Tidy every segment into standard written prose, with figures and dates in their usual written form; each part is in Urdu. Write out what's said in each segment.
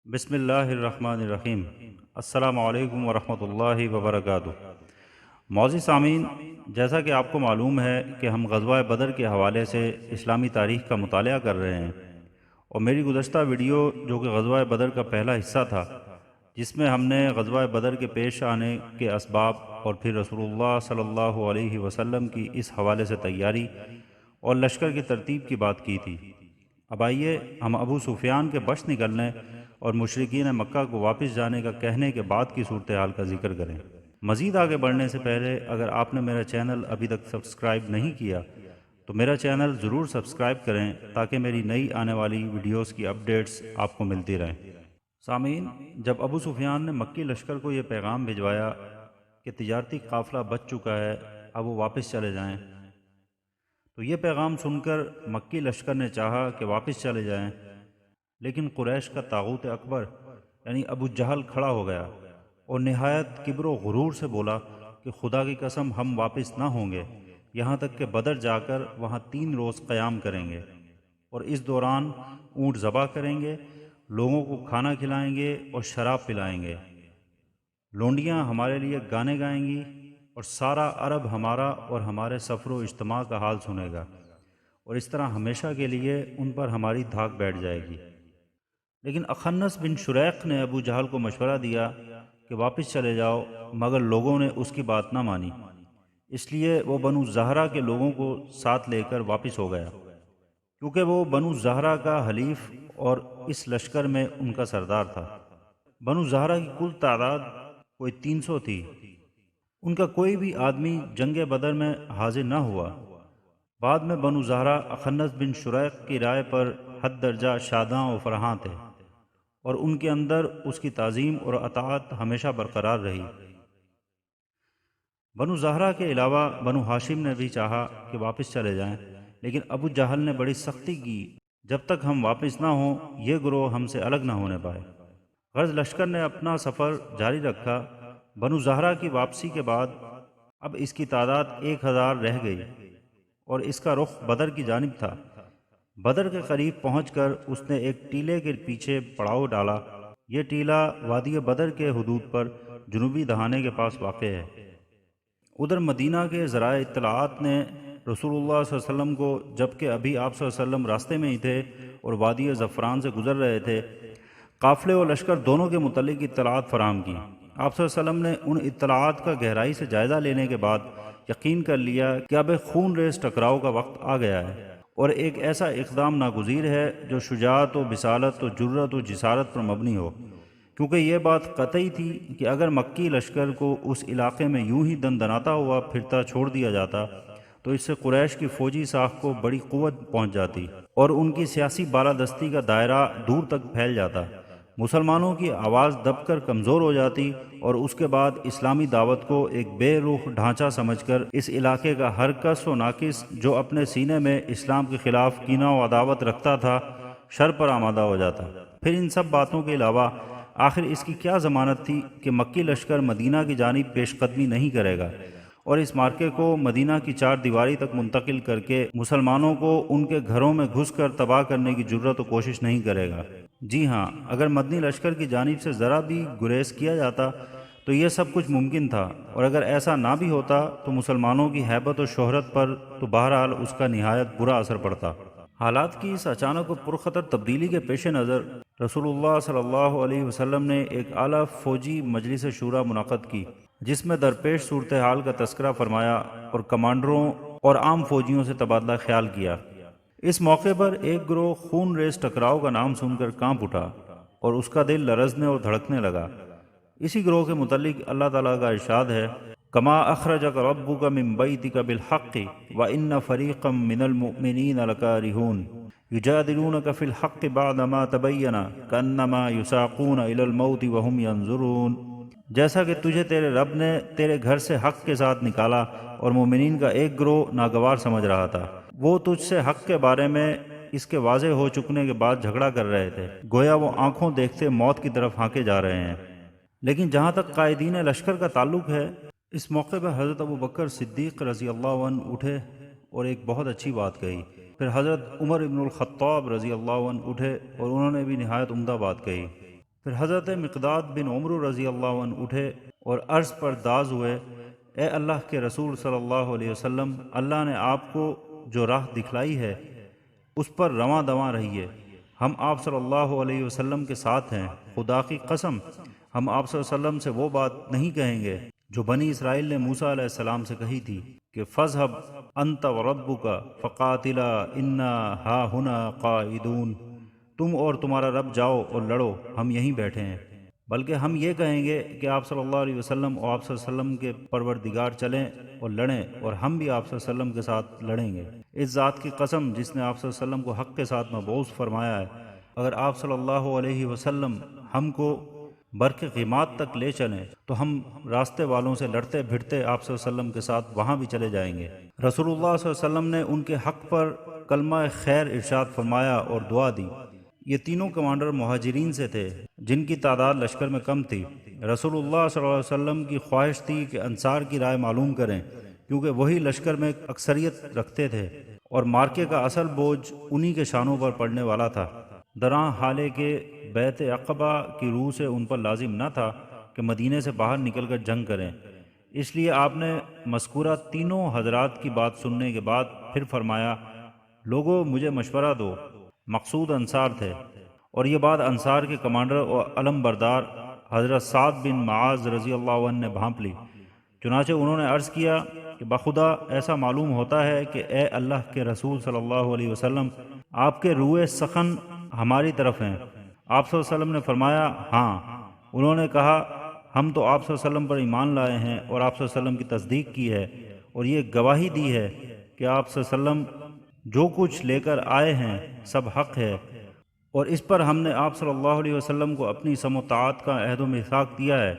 بسم اللہ الرحمن الرحیم۔ السلام علیکم ورحمۃ اللہ وبرکاتہ۔ معزز سامعین، جیسا کہ آپ کو معلوم ہے کہ ہم غزوہ بدر کے حوالے سے اسلامی تاریخ کا مطالعہ کر رہے ہیں، اور میری گزشتہ ویڈیو جو کہ غزوہ بدر کا پہلا حصہ تھا، جس میں ہم نے غزوہ بدر کے پیش آنے کے اسباب اور پھر رسول اللہ صلی اللہ علیہ وسلم کی اس حوالے سے تیاری اور لشکر کی ترتیب کی بات کی تھی۔ اب آئیے ہم ابو سفیان کے بش نکلنے اور مشرکین مکہ کو واپس جانے کا کہنے کے بعد کی صورتحال کا ذکر کریں۔ مزید آگے بڑھنے سے پہلے اگر آپ نے میرا چینل ابھی تک سبسکرائب نہیں کیا تو میرا چینل ضرور سبسکرائب کریں تاکہ میری نئی آنے والی ویڈیوز کی اپڈیٹس آپ کو ملتی رہیں۔ سامعین، جب ابو سفیان نے مکی لشکر کو یہ پیغام بھجوایا کہ تجارتی قافلہ بچ چکا ہے، اب وہ واپس چلے جائیں، تو یہ پیغام سن کر مکی لشکر نے چاہا کہ واپس چلے جائیں، لیکن قریش کا طاغوت اکبر یعنی ابو جہل کھڑا ہو گیا اور نہایت کبر و غرور سے بولا کہ خدا کی قسم ہم واپس نہ ہوں گے یہاں تک کہ بدر جا کر وہاں 3 روز قیام کریں گے، اور اس دوران اونٹ ذبح کریں گے، لوگوں کو کھانا کھلائیں گے اور شراب پلائیں گے، لونڈیاں ہمارے لیے گانے گائیں گی، اور سارا عرب ہمارا اور ہمارے سفر و اجتماع کا حال سنے گا، اور اس طرح ہمیشہ کے لیے ان پر ہماری دھاک بیٹھ جائے گی۔ لیکن اخنس بن شریق نے ابو جہل کو مشورہ دیا کہ واپس چلے جاؤ، مگر لوگوں نے اس کی بات نہ مانی، اس لیے وہ بنو زہرہ کے لوگوں کو ساتھ لے کر واپس ہو گیا، کیونکہ وہ بنو زہرہ کا حلیف اور اس لشکر میں ان کا سردار تھا۔ بنو زہرہ کی کل تعداد کوئی 300 تھی۔ ان کا کوئی بھی آدمی جنگ بدر میں حاضر نہ ہوا۔ بعد میں بنو زہرہ اخنس بن شریق کی رائے پر حد درجہ شاداں و فرحاں تھے، اور ان کے اندر اس کی تعظیم اور اطاعت ہمیشہ برقرار رہی۔ بنو زہرہ کے علاوہ بنو ہاشم نے بھی چاہا کہ واپس چلے جائیں، لیکن ابو جہل نے بڑی سختی کی، جب تک ہم واپس نہ ہوں یہ گروہ ہم سے الگ نہ ہونے پائے۔ غرض لشکر نے اپنا سفر جاری رکھا۔ بنو زہرہ کی واپسی کے بعد اب اس کی تعداد 1000 رہ گئی، اور اس کا رخ بدر کی جانب تھا۔ بدر کے قریب پہنچ کر اس نے ایک ٹیلے کے پیچھے پڑاؤ ڈالا۔ یہ ٹیلا وادی بدر کے حدود پر جنوبی دہانے کے پاس واقع ہے۔ ادھر مدینہ کے ذرائع اطلاعات نے رسول اللہ صلی اللہ علیہ وسلم کو، جبکہ ابھی آپ صلی اللہ علیہ وسلم راستے میں ہی تھے اور وادی زعفران سے گزر رہے تھے، قافلے و لشکر دونوں کے متعلق اطلاعات فراہم کی۔ آپ صلی اللہ علیہ وسلم نے ان اطلاعات کا گہرائی سے جائزہ لینے کے بعد یقین کر لیا کہ اب ایک خون ریز ٹکراؤ کا وقت آ گیا ہے، اور ایک ایسا اقدام ناگزیر ہے جو شجاعت و بصالت و جرأت و جسارت پر مبنی ہو، کیونکہ یہ بات قطعی تھی کہ اگر مکی لشکر کو اس علاقے میں یوں ہی دندناتا ہوا پھرتا چھوڑ دیا جاتا تو اس سے قریش کی فوجی ساکھ کو بڑی قوت پہنچ جاتی اور ان کی سیاسی بالادستی کا دائرہ دور تک پھیل جاتا، مسلمانوں کی آواز دب کر کمزور ہو جاتی، اور اس کے بعد اسلامی دعوت کو ایک بے روح ڈھانچہ سمجھ کر اس علاقے کا ہر کس و ناقص جو اپنے سینے میں اسلام کے خلاف کینہ و عداوت رکھتا تھا شر پر آمادہ ہو جاتا۔ پھر ان سب باتوں کے علاوہ آخر اس کی کیا ضمانت تھی کہ مکی لشکر مدینہ کی جانب پیش قدمی نہیں کرے گا اور اس مارکے کو مدینہ کی 4 دیواری تک منتقل کر کے مسلمانوں کو ان کے گھروں میں گھس کر تباہ کرنے کی جرأت و کوشش نہیں کرے گا؟ جی ہاں، اگر مدنی لشکر کی جانب سے ذرا بھی گریز کیا جاتا تو یہ سب کچھ ممکن تھا، اور اگر ایسا نہ بھی ہوتا تو مسلمانوں کی ہیبت و شہرت پر تو بہرحال اس کا نہایت برا اثر پڑتا۔ حالات کی اس اچانک و پرخطر تبدیلی کے پیش نظر رسول اللہ صلی اللہ علیہ وسلم نے ایک اعلیٰ فوجی مجلس شورا منعقد کی، جس میں درپیش صورتحال کا تذکرہ فرمایا اور کمانڈروں اور عام فوجیوں سے تبادلہ خیال کیا۔ اس موقع پر ایک گروہ خون ریز ٹکراؤ کا نام سن کر کانپ اٹھا اور اس کا دل لرزنے اور دھڑکنے لگا۔ اسی گروہ کے متعلق اللہ تعالیٰ کا ارشاد ہے، کما اخرجک ربک من بیتک بالحق وان فریقا من المؤمنین لکارہون یجادلونک فی الحق بعدما تبین کانما یساقون الی الموت وهم ینظرون۔ جیسا کہ تجھے تیرے رب نے تیرے گھر سے حق کے ساتھ نکالا اور مومنین کا ایک گروہ ناگوار سمجھ رہا تھا، وہ تجھ سے حق کے بارے میں اس کے واضح ہو چکنے کے بعد جھگڑا کر رہے تھے، گویا وہ آنکھوں دیکھتے موت کی طرف ہانکے جا رہے ہیں۔ لیکن جہاں تک قائدین لشکر کا تعلق ہے، اس موقع پر حضرت ابو بکر صدیق رضی اللہ عنہ اٹھے اور ایک بہت اچھی بات کہی۔ پھر حضرت عمر ابن الخطاب رضی اللہ عنہ اٹھے اور انہوں نے بھی نہایت عمدہ بات کہی۔ پھر حضرت مقداد بن عمرو رضی اللہ عنہ اٹھے اور عرض پر داز ہوئے، اے اللہ کے رسول صلی اللہ علیہ وسلم، اللہ نے آپ کو جو راہ دکھلائی ہے اس پر رواں دواں رہیے، ہم آپ صلی اللہ علیہ وسلم کے ساتھ ہیں، خدا کی قسم ہم آپ صلی اللہ علیہ وسلم سے وہ بات نہیں کہیں گے جو بنی اسرائیل نے موسیٰ علیہ السلام سے کہی تھی کہ فَاذْهَبْ أَنْتَ وَرَبُّكَ فَقَاتِلَا إِنَّا هَاهُنَا قَاعِدُونَ، تم اور تمہارا رب جاؤ اور لڑو، ہم یہیں بیٹھے ہیں۔ بلکہ ہم یہ کہیں گے کہ آپ صلی اللہ علیہ وسلم اور آپ صلی اللہ علیہ وسلم کے پروردگار چلیں اور لڑیں، اور ہم بھی آپ صلی اللہ علیہ وسلم کے ساتھ لڑیں گے۔ اس ذات کی قسم جس نے آپ صلی اللہ علیہ وسلم کو حق کے ساتھ مبعوث فرمایا ہے، اگر آپ صلی اللہ علیہ وسلم ہم کو برق غیمات تک لے چلیں تو ہم راستے والوں سے لڑتے بھڑتے آپ صلی اللہ علیہ وسلم کے ساتھ وہاں بھی چلے جائیں گے۔ رسول اللہ صلی اللہ علیہ وسلم نے ان کے حق پر کلمہ خیر ارشاد فرمایا اور دعا دی۔ یہ تینوں کمانڈر مہاجرین سے تھے جن کی تعداد لشکر میں کم تھی۔ رسول اللہ صلی اللہ علیہ وسلم کی خواہش تھی کہ انصار کی رائے معلوم کریں، کیونکہ وہی لشکر میں اکثریت رکھتے تھے اور مارکے کا اصل بوجھ انہی کے شانوں پر پڑنے والا تھا، دران حالے کے بیعت عقبہ کی روح سے ان پر لازم نہ تھا کہ مدینے سے باہر نکل کر جنگ کریں۔ اس لیے آپ نے مذکورہ تینوں حضرات کی بات سننے کے بعد پھر فرمایا، لوگوں مجھے مشورہ دو۔ مقصود انصار تھے، اور یہ بات انصار کے کمانڈر اور علم بردار حضرت سعد بن معاذ رضی اللہ عنہ نے بھانپ لی۔ چنانچہ انہوں نے عرض کیا کہ بخدا ایسا معلوم ہوتا ہے کہ اے اللہ کے رسول صلی اللہ علیہ وسلم، آپ کے روئے سخن ہماری طرف ہیں۔ آپ صلی اللہ علیہ وسلم نے فرمایا ہاں۔ انہوں نے کہا ہم تو آپ صلی اللہ علیہ وسلم پر ایمان لائے ہیں اور آپ صلی اللہ علیہ وسلم کی تصدیق کی ہے، اور یہ گواہی دی ہے کہ آپ صلی اللہ علیہ وسلم جو کچھ لے کر آئے ہیں سب حق ہے، اور اس پر ہم نے آپ صلی اللہ علیہ وسلم کو اپنی سم و طاعت کا عہد و میثاق دیا ہے،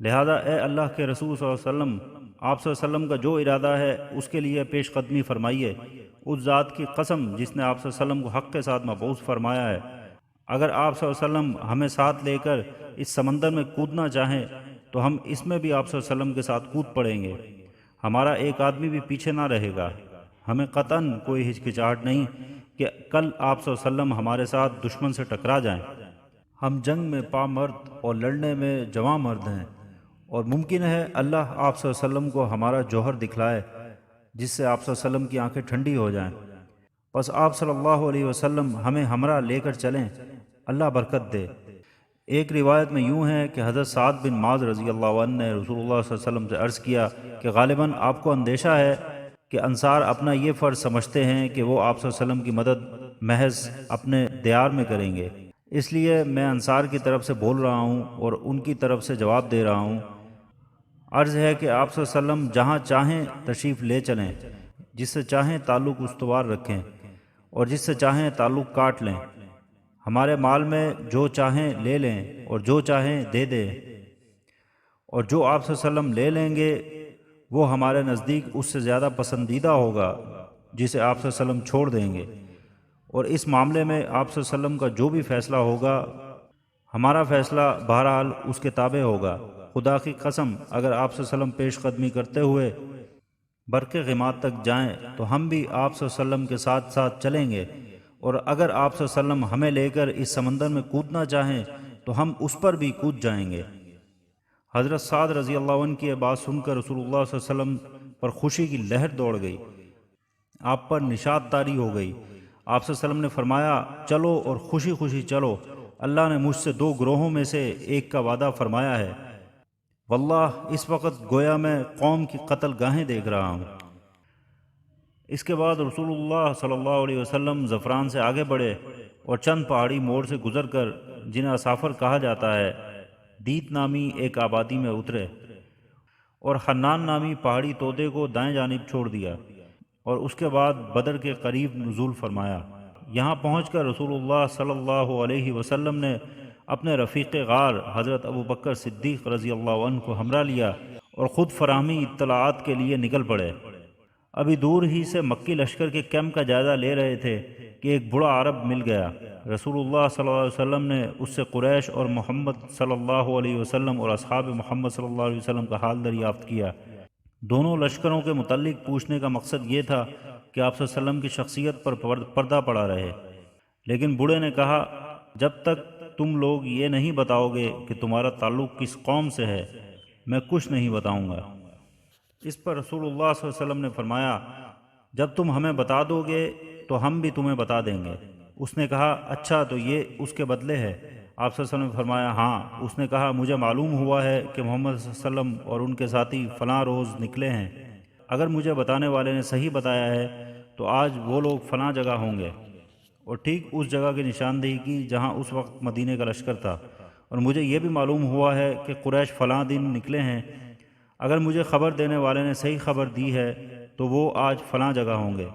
لہذا اے اللہ کے رسول صلی اللہ علیہ وسلم، آپ صلی اللہ علیہ وسلم کا جو ارادہ ہے اس کے لیے پیش قدمی فرمائیے۔ اس ذات کی قسم جس نے آپ صلی اللہ علیہ وسلم کو حق کے ساتھ مبعوث فرمایا ہے، اگر آپ صلی اللہ علیہ وسلم ہمیں ساتھ لے کر اس سمندر میں کودنا چاہیں تو ہم اس میں بھی آپ صلی اللہ علیہ وسلم کے ساتھ کود پڑیں گے، ہمارا ایک آدمی بھی پیچھے نہ رہے گا۔ ہمیں قطعاً کوئی ہچکچاہٹ نہیں کہ کل آپ صلی اللہ علیہ وسلم ہمارے ساتھ دشمن سے ٹکرا جائیں۔ ہم جنگ میں پا مرد اور لڑنے میں جواں مرد ہیں، اور ممکن ہے اللہ آپ صلی اللہ علیہ وسلم کو ہمارا جوہر دکھلائے جس سے آپ صلی اللہ علیہ وسلم کی آنکھیں ٹھنڈی ہو جائیں، بس آپ صلی اللہ علیہ وسلم ہمیں ہمراہ لے کر چلیں، اللہ برکت دے۔ ایک روایت میں یوں ہے کہ حضرت سعد بن معاذ رضی اللہ عنہ نے رسول اللہ صلی اللہ علیہ وسلم سے عرض کیا کہ غالباً آپ کو اندیشہ ہے کہ انصار اپنا یہ فرض سمجھتے ہیں کہ وہ آپ صلی اللہ علیہ وسلم کی مدد محض اپنے دیار میں کریں گے، اس لیے میں انصار کی طرف سے بول رہا ہوں اور ان کی طرف سے جواب دے رہا ہوں۔ عرض ہے کہ آپ صلی اللہ علیہ وسلم جہاں چاہیں تشریف لے چلیں، جس سے چاہیں تعلق استوار رکھیں اور جس سے چاہیں تعلق کاٹ لیں، ہمارے مال میں جو چاہیں لے لیں اور جو چاہیں دے دیں، اور جو آپ صلی اللہ علیہ وسلم لے لیں گے وہ ہمارے نزدیک اس سے زیادہ پسندیدہ ہوگا جسے آپ صلی اللہ علیہ وسلم چھوڑ دیں گے، اور اس معاملے میں آپ صلی اللہ علیہ وسلم کا جو بھی فیصلہ ہوگا ہمارا فیصلہ بہرحال اس کے تابع ہوگا۔ خدا کی قسم اگر آپ صلی اللہ علیہ وسلم پیش قدمی کرتے ہوئے برق غیمات تک جائیں تو ہم بھی آپ صلی اللہ علیہ وسلم کے ساتھ ساتھ چلیں گے، اور اگر آپ صلی اللہ علیہ وسلم ہمیں لے کر اس سمندر میں کودنا چاہیں تو ہم اس پر بھی کود جائیں گے۔ حضرت سعد رضی اللہ عنہ کی یہ بات سن کر رسول اللہ صلی اللہ علیہ وسلم پر خوشی کی لہر دوڑ گئی، آپ پر نشاط طاری ہو گئی۔ آپ صلی اللہ علیہ وسلم نے فرمایا چلو اور خوشی خوشی چلو، اللہ نے مجھ سے دو گروہوں میں سے ایک کا وعدہ فرمایا ہے، واللہ اس وقت گویا میں قوم کی قتل گاہیں دیکھ رہا ہوں۔ اس کے بعد رسول اللہ صلی اللہ علیہ وسلم زعفران سے آگے بڑھے اور چند پہاڑی موڑ سے گزر کر جنہیں اسافر کہا جاتا ہے دیت نامی ایک آبادی میں اترے، اور حنان نامی پہاڑی تودے کو دائیں جانب چھوڑ دیا، اور اس کے بعد بدر کے قریب نزول فرمایا۔ یہاں پہنچ کر رسول اللہ صلی اللہ علیہ وسلم نے اپنے رفیق غار حضرت ابو بکر صدیق رضی اللہ عنہ کو ہمراہ لیا اور خود فراہمی اطلاعات کے لیے نکل پڑے۔ ابھی دور ہی سے مکی لشکر کے کیمپ کا جائزہ لے رہے تھے کہ ایک بڑا عرب مل گیا۔ رسول اللہ صلی اللہ علیہ وسلم نے اس سے قریش اور محمد صلی اللہ علیہ وسلم اور اصحاب محمد صلی اللہ علیہ وسلم کا حال دریافت کیا۔ دونوں لشکروں کے متعلق پوچھنے کا مقصد یہ تھا کہ آپ صلی اللہ علیہ وسلم کی شخصیت پر پردہ پڑا رہے، لیکن بوڑھے نے کہا جب تک تم لوگ یہ نہیں بتاؤ گے کہ تمہارا تعلق کس قوم سے ہے میں کچھ نہیں بتاؤں گا۔ اس پر رسول اللہ صلی اللہ علیہ وسلم نے فرمایا جب تم ہمیں بتا دو گے تو ہم بھی تمہیں بتا دیں گے۔ اس نے کہا اچھا تو یہ اس کے بدلے ہے؟ آپ صلی اللہ علیہ وسلم نے فرمایا ہاں۔ اس نے کہا مجھے معلوم ہوا ہے کہ محمد صلی اللہ علیہ وسلم اور ان کے ساتھی فلاں روز نکلے ہیں، اگر مجھے بتانے والے نے صحیح بتایا ہے تو آج وہ لوگ فلاں جگہ ہوں گے، اور ٹھیک اس جگہ کی نشاندہی کی جہاں اس وقت مدینے کا لشکر تھا، اور مجھے یہ بھی معلوم ہوا ہے کہ قریش فلاں دن نکلے ہیں، اگر مجھے خبر دینے والے نے صحیح خبر دی ہے تو وہ آج فلاں جگہ ہوں گے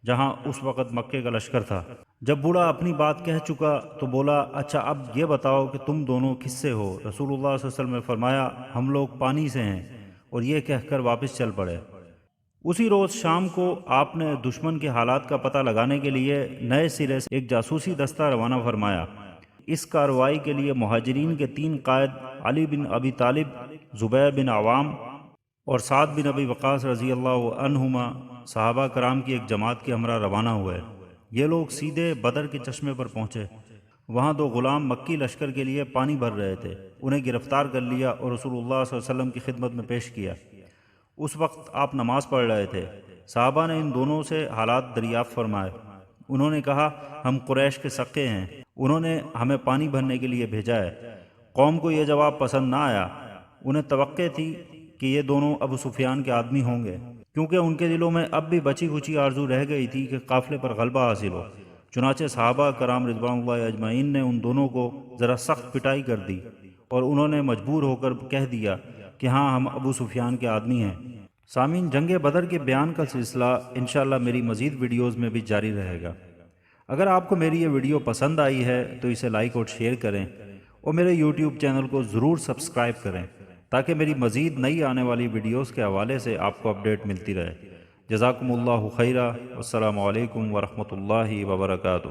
جہاں اس وقت مکے کا لشکر تھا۔ جب بوڑھا اپنی بات کہہ چکا تو بولا اچھا اب یہ بتاؤ کہ تم دونوں کس سے ہو؟ رسول اللہ صلی اللہ علیہ وسلم نے فرمایا ہم لوگ پانی سے ہیں، اور یہ کہہ کر واپس چل پڑے۔ اسی روز شام کو آپ نے دشمن کے حالات کا پتہ لگانے کے لیے نئے سرے سے ایک جاسوسی دستہ روانہ فرمایا۔ اس کارروائی کے لیے مہاجرین کے 3 قائد علی بن ابی طالب، زبیر بن عوام اور سعد بن ابی وقاص رضی اللہ عنہما صحابہ کرام کی ایک جماعت کے ہمراہ روانہ ہوئے۔ یہ لوگ سیدھے بدر کے چشمے پر پہنچے۔ وہاں 2 غلام مکی لشکر کے لیے پانی بھر رہے تھے، انہیں گرفتار کر لیا اور رسول اللہ صلی اللہ علیہ وسلم کی خدمت میں پیش کیا۔ اس وقت آپ نماز پڑھ رہے تھے۔ صحابہ نے ان دونوں سے حالات دریافت فرمائے۔ انہوں نے کہا ہم قریش کے سقے ہیں، انہوں نے ہمیں پانی بھرنے کے لیے بھیجا ہے۔ قوم کو یہ جواب پسند نہ آیا۔ انہیں توقع تھی کہ یہ دونوں ابو سفیان کے آدمی ہوں گے، کیونکہ ان کے دلوں میں اب بھی بچی کچی آرزو رہ گئی تھی کہ قافلے پر غلبہ حاصل ہو۔ چنانچہ صحابہ کرام رضوان اللہ اجمعین نے ان دونوں کو ذرا سخت پٹائی کر دی، اور انہوں نے مجبور ہو کر کہہ دیا کہ ہاں ہم ابو سفیان کے آدمی ہیں۔ سامعین، جنگ بدر کے بیان کا سلسلہ انشاءاللہ میری مزید ویڈیوز میں بھی جاری رہے گا۔ اگر آپ کو میری یہ ویڈیو پسند آئی ہے تو اسے لائک اور شیئر کریں، اور میرے یوٹیوب چینل کو ضرور سبسکرائب کریں تاکہ میری مزید نئی آنے والی ویڈیوز کے حوالے سے آپ کو اپڈیٹ ملتی رہے۔ جزاکم اللہ خیرہ، والسلام علیکم ورحمۃ اللہ وبرکاتہ۔